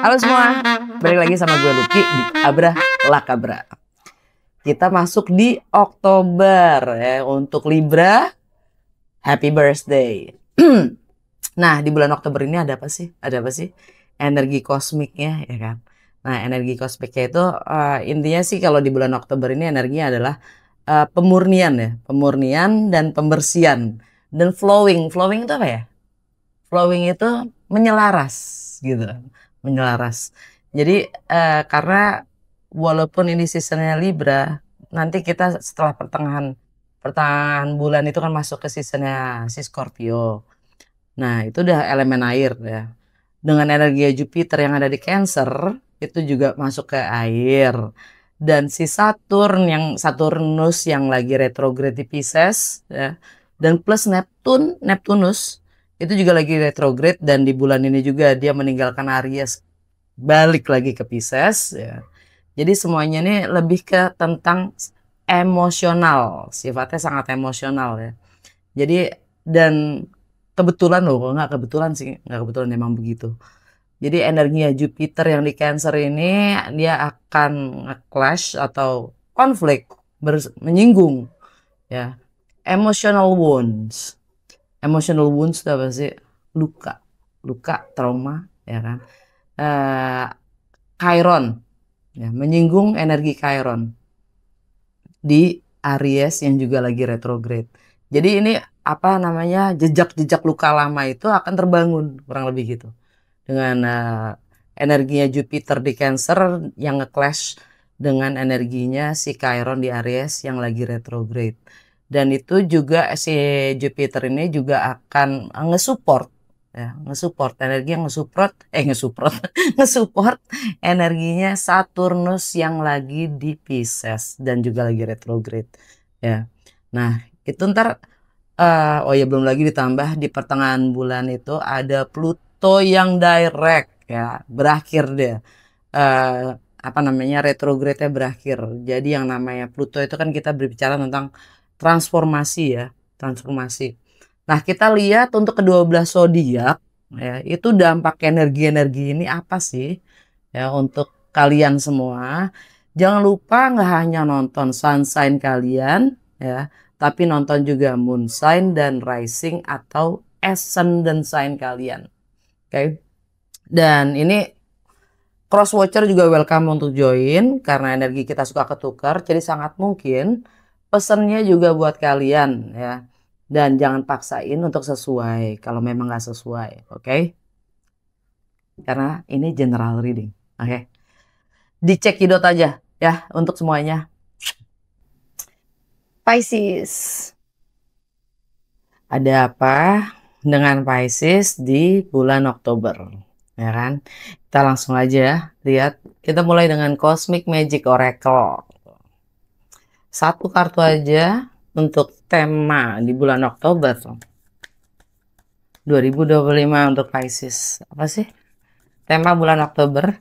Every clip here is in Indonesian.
Halo semua, balik lagi sama gue Lucky di Abra Lakabra. Kita masuk di Oktober ya. Untuk Libra, happy birthday. Nah, di bulan Oktober ini ada apa sih? Ada apa sih? Energi kosmiknya ya kan. Nah, energi kosmiknya itu intinya sih kalau di bulan Oktober ini energinya adalah pemurnian ya. Pemurnian dan pembersihan. Dan flowing. Flowing itu apa ya? Flowing itu menyelaras gitu. Menyelaras. Jadi karena walaupun ini seasonnya Libra, nanti kita setelah pertengahan bulan itu kan masuk ke seasonnya si Scorpio. Nah, itu udah elemen air ya. Dengan energi Jupiter yang ada di Cancer, itu juga masuk ke air. Dan si Saturnus yang lagi retrograde di Pisces ya. Dan plus Neptunus itu juga lagi retrograde, dan di bulan ini juga dia meninggalkan Aries balik lagi ke Pisces ya. Jadi semuanya ini lebih ke tentang emosional, sifatnya sangat emosional ya. Jadi dan kebetulan loh, nggak kebetulan sih, nggak kebetulan, memang begitu. Jadi energinya Jupiter yang di Cancer ini dia akan nge-clash atau konflik, menyinggung ya, emotional wounds. Emotional wounds itu apa sih? Luka, trauma ya kan. Chiron ya, menyinggung energi Chiron di Aries yang juga lagi retrograde. Jadi ini apa namanya, jejak-jejak luka lama itu akan terbangun kurang lebih gitu. Dengan energinya Jupiter di Cancer yang nge-clash dengan energinya si Chiron di Aries yang lagi retrograde. Dan itu juga si Jupiter ini juga akan nge-support ya, nge-support energi yang nge-support energinya Saturnus yang lagi di Pisces dan juga lagi retrograde ya. Nah, itu ntar oh ya, belum lagi ditambah di pertengahan bulan itu ada Pluto yang direct ya, berakhir deh. Apa namanya, retrograde-nya berakhir. Jadi yang namanya Pluto itu kan kita berbicara tentang transformasi ya, transformasi. Nah, kita lihat untuk ke-12 zodiak ya, itu dampak energi-energi ini apa sih ya untuk kalian semua. Jangan lupa nggak hanya nonton sun sign kalian ya, tapi nonton juga moon sign dan rising atau ascendant sign kalian. Oke. Dan ini cross watcher juga welcome untuk join karena energi kita suka ketukar, jadi sangat mungkin pesannya juga buat kalian ya. Dan jangan paksain untuk sesuai kalau memang nggak sesuai, oke? Karena ini general reading, oke? Dicek kidot aja ya untuk semuanya. Pisces. Ada apa dengan Pisces di bulan Oktober? Ya kan? Kita langsung aja lihat. Kita mulai dengan Cosmic Magic Oracle. Satu kartu aja untuk tema di bulan Oktober 2025 untuk Pisces. Apa sih tema bulan Oktober?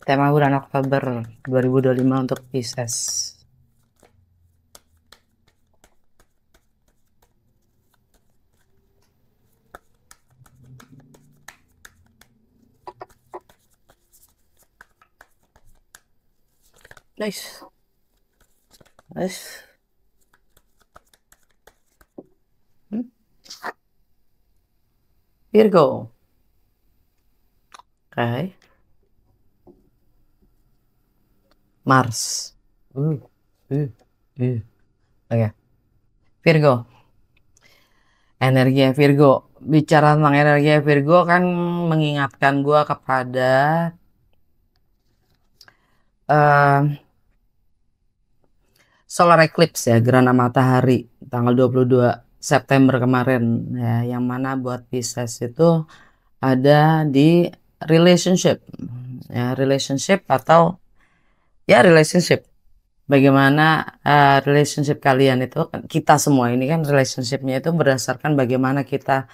Tema bulan Oktober 2025 untuk Pisces. Nice. Virgo. Okay. Mars. Okay. Virgo. Energi Virgo. Bicara tentang energi Virgo kan mengingatkan gua kepada solar eclipse ya, gerhana matahari tanggal 22 September kemarin ya, yang mana buat Pisces itu ada di relationship ya, relationship bagaimana relationship kalian itu, kita semua ini kan relationshipnya itu berdasarkan bagaimana kita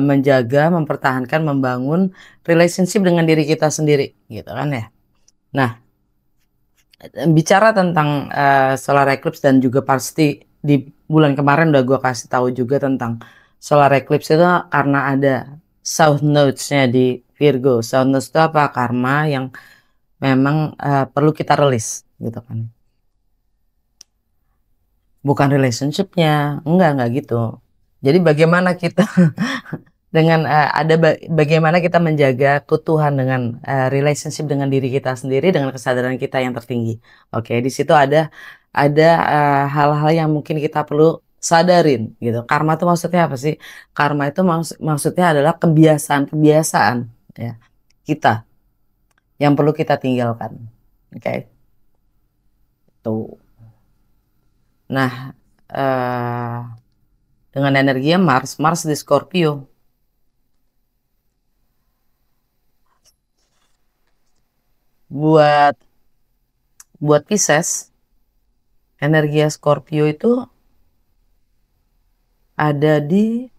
menjaga, mempertahankan, membangun relationship dengan diri kita sendiri gitu kan ya. Nah, bicara tentang solar eclipse, dan juga pasti di bulan kemarin udah gue kasih tahu juga tentang solar eclipse itu karena ada south nodes-nya di Virgo. Soundness itu apa? Karma yang memang perlu kita rilis gitu kan. Bukan relationshipnya, enggak gitu. Jadi bagaimana kita dengan bagaimana kita menjaga keutuhan dengan relationship dengan diri kita sendiri, dengan kesadaran kita yang tertinggi. Oke, di situ ada hal-hal yang mungkin kita perlu sadarin gitu. Karma itu maksudnya apa sih? Karma itu maksudnya adalah kebiasaan ya kita yang perlu kita tinggalkan. Oke. Tuh. Nah, dengan energinya Mars di Scorpio. Buat Pisces, energi Scorpio itu ada di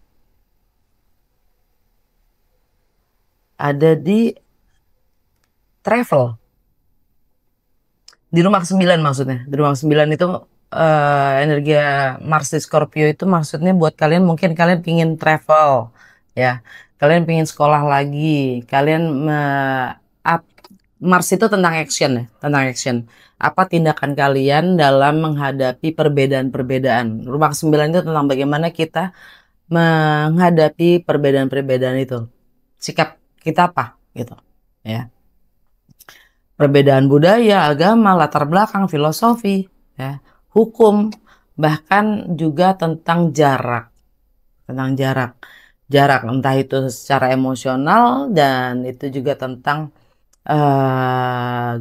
travel. Di rumah ke-9 maksudnya. Di rumah ke-9 itu energi Mars di Scorpio itu maksudnya buat kalian, mungkin kalian pingin travel ya. Kalian pingin sekolah lagi. Kalian Mars itu tentang action ya, tentang action. Apa tindakan kalian dalam menghadapi perbedaan-perbedaan. Rumah ke-9 itu tentang bagaimana kita menghadapi perbedaan-perbedaan itu. Sikap kita apa gitu ya. Perbedaan budaya, agama, latar belakang, filosofi, ya, hukum, bahkan juga tentang jarak. Tentang jarak. Jarak entah itu secara emosional dan itu juga tentang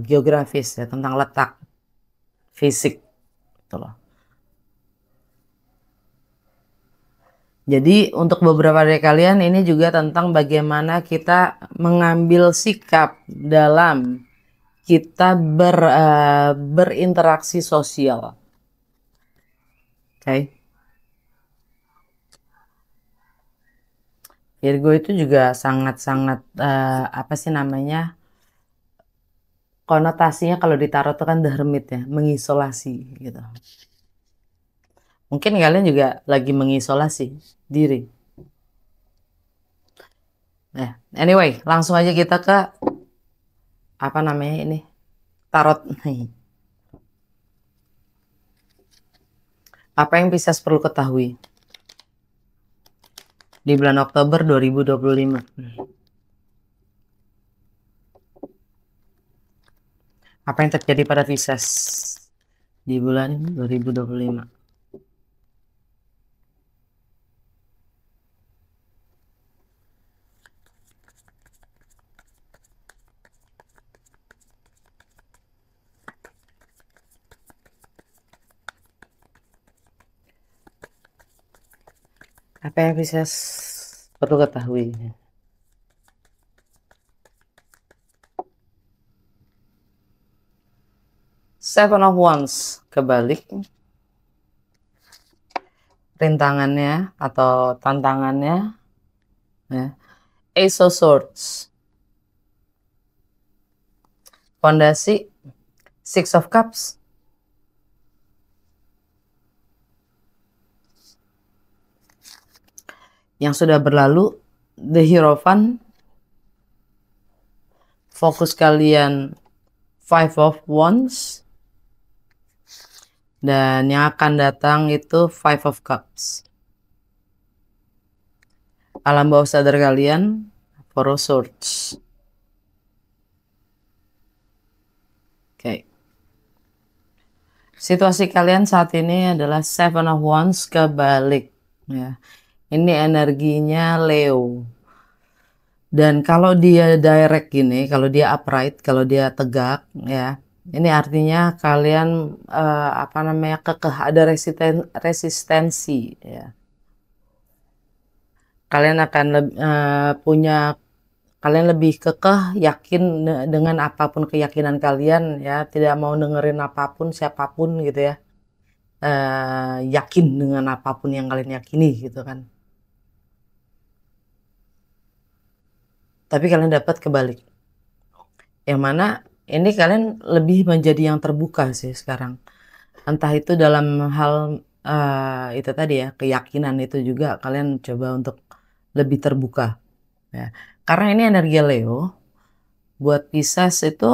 geografis ya, tentang letak fisik gitu loh. Jadi untuk beberapa dari kalian ini juga tentang bagaimana kita mengambil sikap dalam kita berinteraksi sosial. Oke. Virgo itu juga sangat-sangat apa sih namanya? Konotasinya kalau ditaruh itu kan the hermit ya, mengisolasi gitu. Mungkin kalian juga lagi mengisolasi diri. Nah, anyway, langsung aja kita ke apa namanya ini? Tarot. Apa yang Pisces perlu ketahui di bulan Oktober 2025? Apa yang terjadi pada Pisces di bulan 2025? Apa yang Pisces perlu ketahui? Seven of Wands kebalik. Rintangannya atau tantangannya ya. Ace of Swords. Fondasi Six of Cups. Yang sudah berlalu The Hierophant. Fokus kalian Five of Wands. Dan yang akan datang itu Five of Cups. Alam bawah sadar kalian Four of Swords. Oke. Situasi kalian saat ini adalah Seven of Wands kebalik ya. Ini energinya Leo. Dan kalau dia direct gini, kalau dia upright, kalau dia tegak ya, ini artinya kalian apa namanya, ada resistensi ya. Kalian akan kalian lebih kekeh, yakin dengan apapun keyakinan kalian ya, tidak mau dengerin apapun siapapun gitu ya. Yakin dengan apapun yang kalian yakini gitu kan. Tapi kalian dapat kebalik. Yang mana ini kalian lebih menjadi yang terbuka sih sekarang. Entah itu dalam hal itu tadi ya, keyakinan itu juga kalian coba untuk lebih terbuka. Ya. Karena ini energi Leo, buat Pisces itu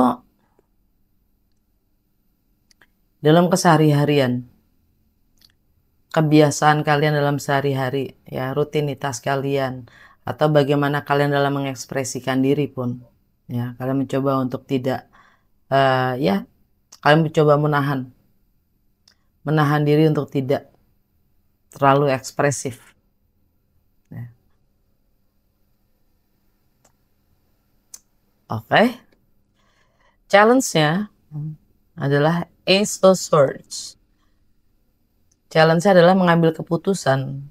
dalam kesehari-harian, kebiasaan kalian dalam sehari-hari, ya rutinitas kalian, atau bagaimana kalian dalam mengekspresikan diri pun, ya kalian mencoba untuk tidak, ya kalian mencoba menahan diri untuk tidak terlalu ekspresif. Ya. Oke, challenge-nya adalah Ace of Swords. Challenge-nya adalah mengambil keputusan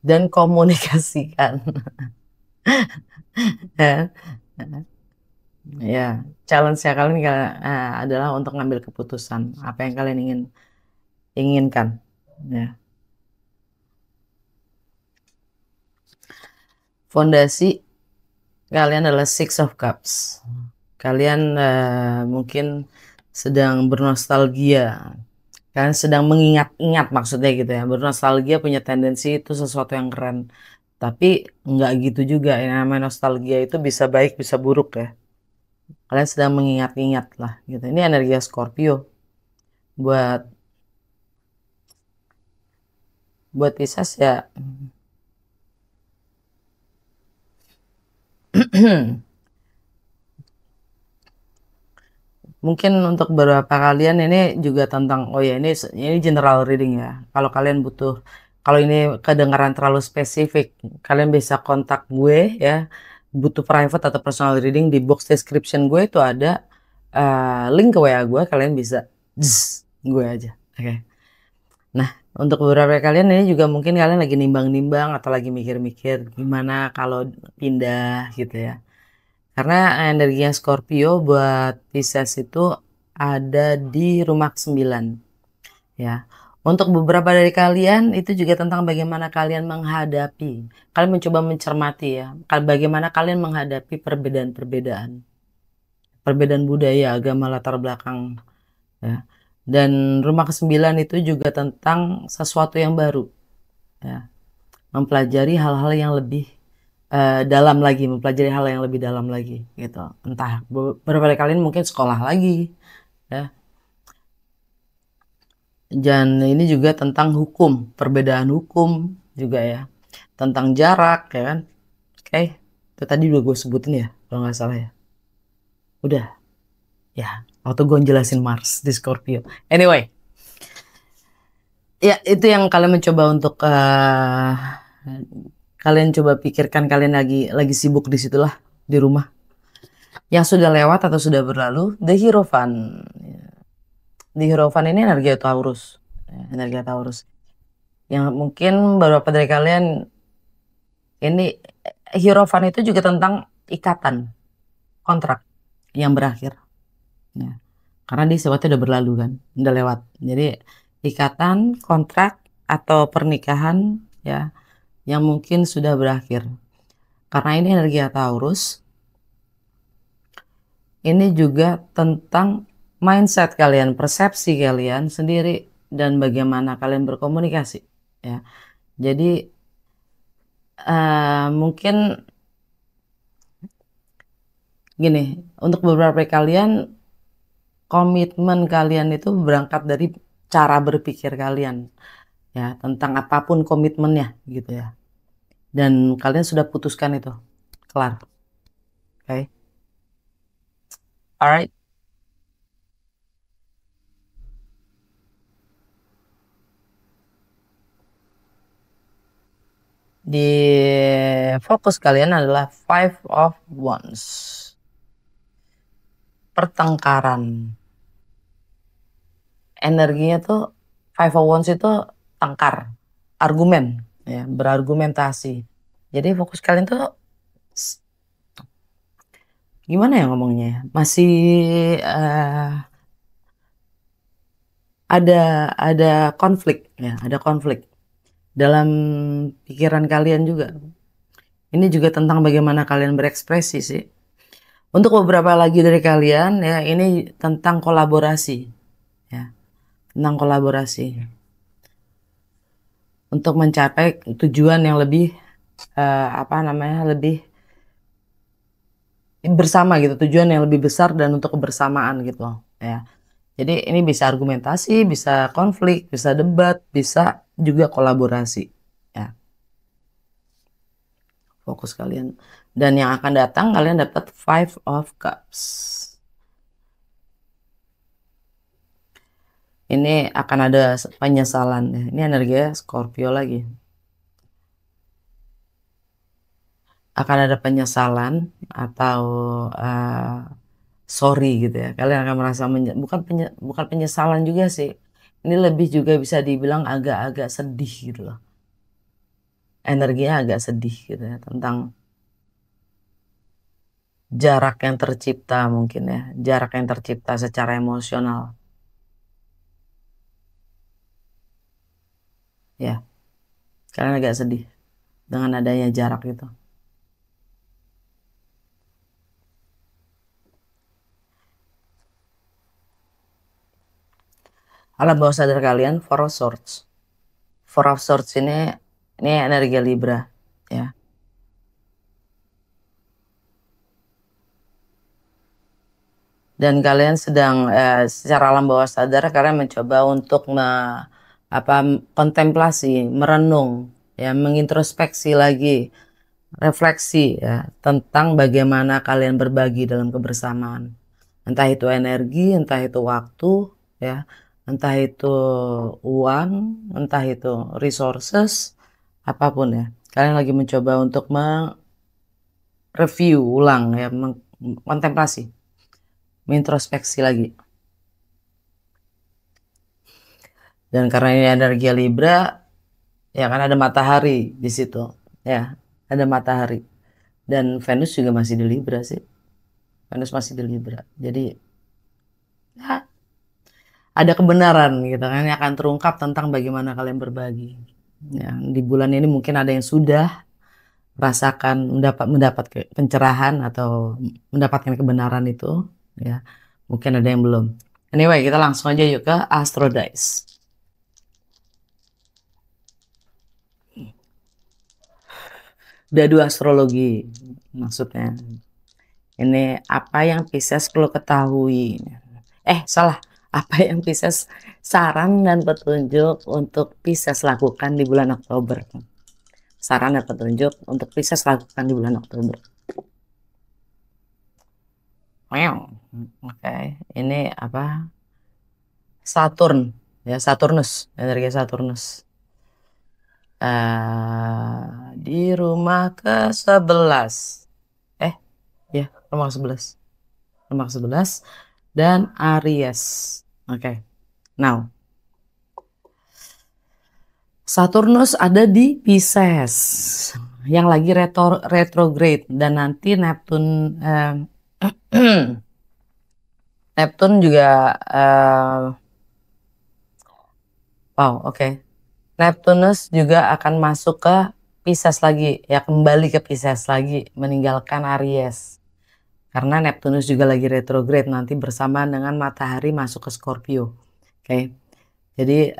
dan komunikasikan. Ya, ya, challenge-nya kalian adalah untuk mengambil keputusan apa yang kalian inginkan. Ya. Fondasi kalian adalah Six of Cups. Kalian mungkin sedang bernostalgia. Kalian sedang mengingat-ingat, maksudnya gitu ya. Bernostalgia punya tendensi itu sesuatu yang keren. Tapi nggak gitu juga. Yang namanya nostalgia itu bisa baik, bisa buruk ya. Kalian sedang mengingat-ingat lah gitu. Ini energi Scorpio. Buat Pisces ya. Mungkin untuk beberapa kalian ini juga tentang, oh ya ini general reading ya. Kalau ini kedengaran terlalu spesifik, kalian bisa kontak gue ya. Butuh private atau personal reading, di box description gue itu ada link ke WA gue, kalian bisa gue aja. Oke. Nah, untuk beberapa kalian ini juga mungkin kalian lagi nimbang-nimbang atau lagi mikir-mikir gimana kalau pindah gitu ya. Karena energinya Scorpio buat Pisces itu ada di rumah 9 ya. Untuk beberapa dari kalian itu juga tentang bagaimana kalian menghadapi. Kalian mencoba mencermati ya, bagaimana kalian menghadapi perbedaan-perbedaan. Perbedaan budaya, agama, latar belakang ya. Dan rumah ke-9 itu juga tentang sesuatu yang baru ya. Mempelajari hal-hal yang lebih dalam lagi, mempelajari hal yang lebih dalam lagi gitu. Entah beberapa dari kalian mungkin sekolah lagi ya. Dan ini juga tentang hukum, perbedaan hukum juga ya. Tentang jarak ya kan. Oke, itu tadi udah gue sebutin ya kalau nggak salah ya. Udah ya, waktu gue jelasin Mars di Scorpio. Anyway, ya itu yang kalian mencoba untuk kalian coba pikirkan, kalian lagi sibuk di situlah di rumah. Yang sudah lewat atau sudah berlalu, The Hierophant. The Hierophant ini energi Taurus. Energi Taurus. Yang mungkin beberapa dari kalian ini, Hierophant itu juga tentang ikatan, kontrak yang berakhir. Ya. Karena dia sifatnya udah berlalu kan, udah lewat. Jadi ikatan, kontrak atau pernikahan ya yang mungkin sudah berakhir. Karena ini energi Taurus, ini juga tentang mindset kalian, persepsi kalian sendiri, dan bagaimana kalian berkomunikasi ya. Jadi mungkin gini, untuk beberapa kalian komitmen kalian itu berangkat dari cara berpikir kalian ya, tentang apapun komitmennya gitu ya. Dan kalian sudah putuskan itu, kelar. Oke. Alright. Di fokus kalian adalah Five of Wands. Pertengkaran. Energinya tuh Five of Wands itu tengkar, argumen ya, berargumentasi. Jadi fokus kalian tuh gimana ya ngomongnya ya? Masih ada konflik ya, ada konflik dalam pikiran kalian juga. Ini juga tentang bagaimana kalian berekspresi sih. Untuk beberapa lagi dari kalian ya, ini tentang kolaborasi ya, tentang kolaborasi untuk mencapai tujuan yang lebih lebih bersama gitu, tujuan yang lebih besar dan untuk kebersamaan gitu ya. Jadi ini bisa argumentasi, bisa konflik, bisa debat, bisa juga kolaborasi ya. Fokus kalian, dan yang akan datang kalian dapat Five of Cups. Ini akan ada penyesalan ya. Ini energi Scorpio lagi. Akan ada penyesalan atau sorry gitu ya. Kalian akan merasa bukan penyesalan juga sih. Ini lebih juga bisa dibilang agak-agak sedih gitu loh. Energinya agak sedih gitu ya, tentang jarak yang tercipta mungkin ya. Jarak yang tercipta secara emosional. Ya, kalian agak sedih dengan adanya jarak itu. Alam bawah sadar kalian, Four of Swords. Four of Swords ini energi Libra ya. Dan kalian sedang secara alam bawah sadar kalian mencoba untuk kontemplasi, merenung ya, mengintrospeksi lagi, refleksi ya tentang bagaimana kalian berbagi dalam kebersamaan. Entah itu energi, entah itu waktu ya, entah itu uang, entah itu resources, apapun ya. Kalian lagi mencoba untuk mereview ulang ya, kontemplasi, mengintrospeksi lagi. Dan karena ini energi Libra, ya kan ada matahari di situ, ya ada matahari. Dan Venus juga masih di Libra sih, Venus masih di Libra. Jadi ya, ada kebenaran gitu kan yang akan terungkap tentang bagaimana kalian berbagi. Ya, di bulan ini mungkin ada yang sudah rasakan mendapat pencerahan atau mendapatkan kebenaran itu, ya. Mungkin ada yang belum. Anyway, kita langsung aja yuk ke Astro Dice. Dadu astrologi maksudnya. Ini apa yang Pisces perlu ketahui. Salah. Apa yang Pisces saran dan petunjuk untuk Pisces lakukan di bulan Oktober. Saran dan petunjuk untuk Pisces lakukan di bulan Oktober. Wow. Oke. Ini apa? Saturn. Ya, Saturnus. Energi Saturnus. Di rumah ke-11. Ya, rumah ke-11. Rumah ke-11 dan Aries. Oke. Now, Saturnus ada di Pisces yang lagi retrograde, dan nanti Neptune juga Neptunus juga akan masuk ke Pisces lagi ya, kembali ke Pisces lagi, meninggalkan Aries. Karena Neptunus juga lagi retrograde nanti bersamaan dengan matahari masuk ke Scorpio. Oke. Jadi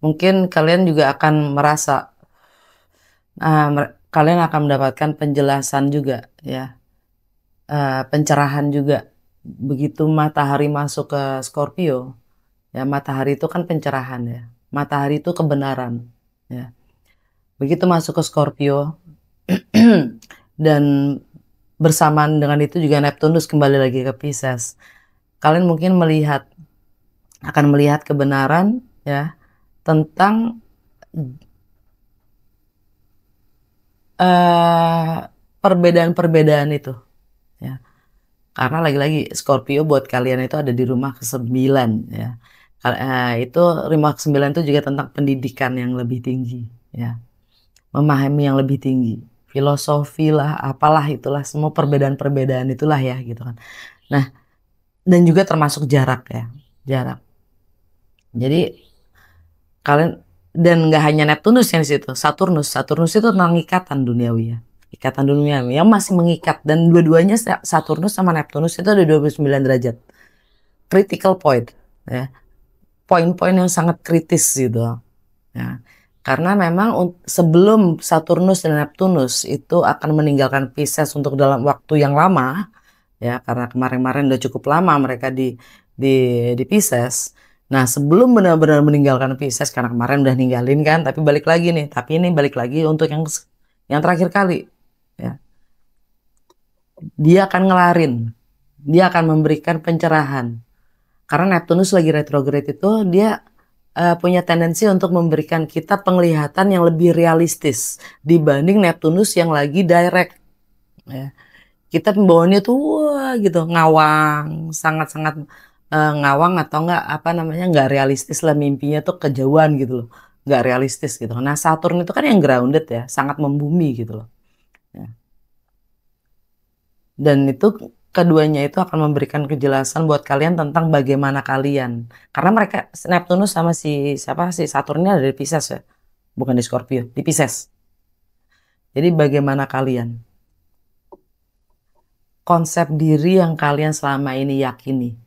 mungkin kalian juga akan merasa kalian akan mendapatkan penjelasan juga ya, pencerahan juga begitu matahari masuk ke Scorpio ya. Matahari itu kan pencerahan ya, matahari itu kebenaran ya. Begitu masuk ke Scorpio dan bersamaan dengan itu juga Neptunus kembali lagi ke Pisces, kalian mungkin akan melihat kebenaran ya tentang perbedaan-perbedaan itu ya. Karena lagi-lagi Scorpio buat kalian itu ada di rumah ke-9 ya. Itu rumah ke-9 itu juga tentang pendidikan yang lebih tinggi ya. Memahami yang lebih tinggi, filosofi lah, apalah itulah, semua perbedaan-perbedaan itulah ya gitu kan. Nah, dan juga termasuk jarak ya, jarak. Jadi kalian, dan nggak hanya Neptunus yang di situ, Saturnus itu tentang ikatan duniawi ya, ikatan duniawi yang masih mengikat, dan dua-duanya Saturnus sama Neptunus itu ada 29 derajat, critical point ya, poin-poin yang sangat kritis gitu ya. Karena memang sebelum Saturnus dan Neptunus itu akan meninggalkan Pisces untuk dalam waktu yang lama, ya, karena kemarin-kemarin udah cukup lama mereka di Pisces. Nah, sebelum benar-benar meninggalkan Pisces, karena kemarin udah ninggalin kan, tapi balik lagi nih. Tapi ini balik lagi untuk yang terakhir kali, ya. Dia akan ngelarin, dia akan memberikan pencerahan. Karena Neptunus lagi retrograde itu dia punya tendensi untuk memberikan kita penglihatan yang lebih realistis dibanding Neptunus yang lagi direct, ya. Kita pembawaannya tuh wah gitu, ngawang, sangat-sangat ngawang atau enggak apa namanya, nggak realistis lah, mimpinya tuh kejauhan gitu loh, nggak realistis gitu. Nah, Saturn itu kan yang grounded ya, sangat membumi gitu loh, ya. Dan itu keduanya itu akan memberikan kejelasan buat kalian tentang bagaimana kalian. Karena mereka Neptunus sama si Saturnnya ada di Pisces ya. Bukan di Scorpio, di Pisces. Jadi bagaimana kalian? Konsep diri yang kalian selama ini yakini.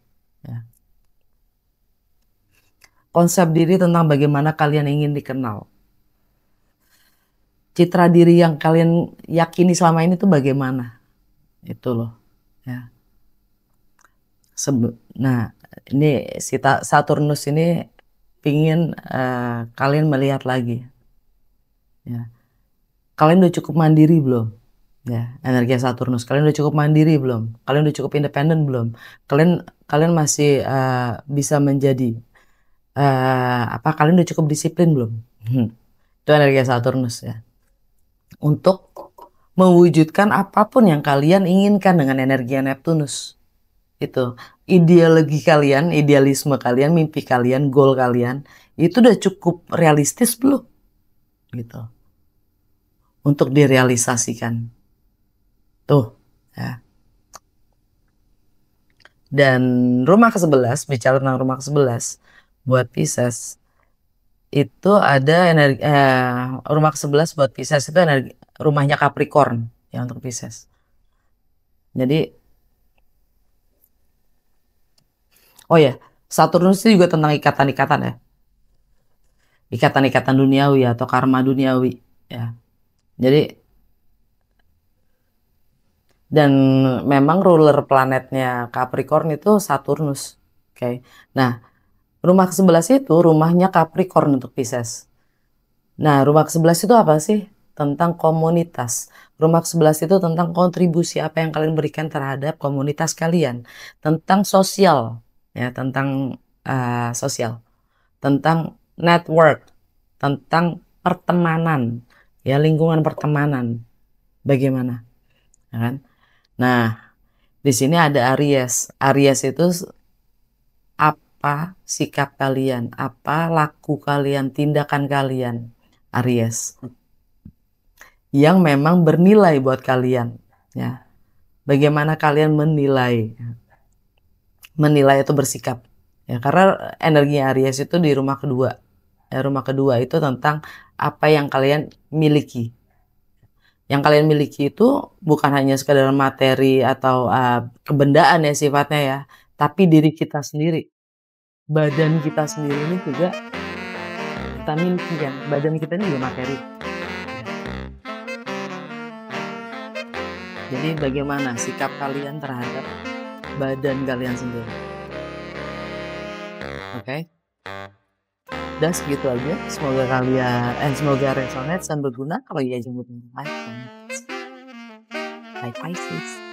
Ya. Konsep diri tentang bagaimana kalian ingin dikenal. Citra diri yang kalian yakini selama ini tuh bagaimana? Itu loh. Ya. Nah, ini si Saturnus ini pingin kalian melihat lagi, ya. Kalian udah cukup mandiri belum, ya, energi Saturnus? Kalian udah cukup mandiri belum? Kalian udah cukup independen belum? Kalian masih bisa menjadi kalian udah cukup disiplin belum? Itu energi Saturnus, ya. Untuk mewujudkan apapun yang kalian inginkan dengan energi Neptunus. Itu ideologi kalian, idealisme kalian, mimpi kalian, goal kalian itu udah cukup realistis belum gitu untuk direalisasikan tuh, ya. Dan rumah ke-11, bicara tentang rumah ke-11 buat Pisces itu ada energi rumah ke-11 buat Pisces itu energi rumahnya Capricorn ya untuk Pisces. Jadi oh ya, Saturnus itu juga tentang ikatan-ikatan ya. Ikatan-ikatan duniawi atau karma duniawi, ya. Jadi dan memang ruler planetnya Capricorn itu Saturnus. Oke. Nah, rumah ke-11 itu rumahnya Capricorn untuk Pisces. Nah, rumah ke-11 itu apa sih? Tentang komunitas. Rumah ke-11 itu tentang kontribusi apa yang kalian berikan terhadap komunitas kalian, tentang sosial, ya, tentang sosial, tentang network, tentang pertemanan, ya, lingkungan pertemanan. Bagaimana, ya kan? Nah, di sini ada Aries. Aries itu apa sikap kalian, apa laku kalian, tindakan kalian, Aries, yang memang bernilai buat kalian, ya. Bagaimana kalian menilai itu bersikap, ya, karena energi Aries itu di rumah kedua. Ya, rumah kedua itu tentang apa yang kalian miliki. Yang kalian miliki itu bukan hanya sekadar materi atau kebendaan ya sifatnya ya, tapi diri kita sendiri. Badan kita sendiri ini juga kita miliki kan. Badan kita ini juga materi. Jadi bagaimana sikap kalian terhadap badan kalian sendiri? Oke. Dan segitu aja. Semoga resonate dan berguna. Kalau iya jangan lupa like, comment. Bye Pisces.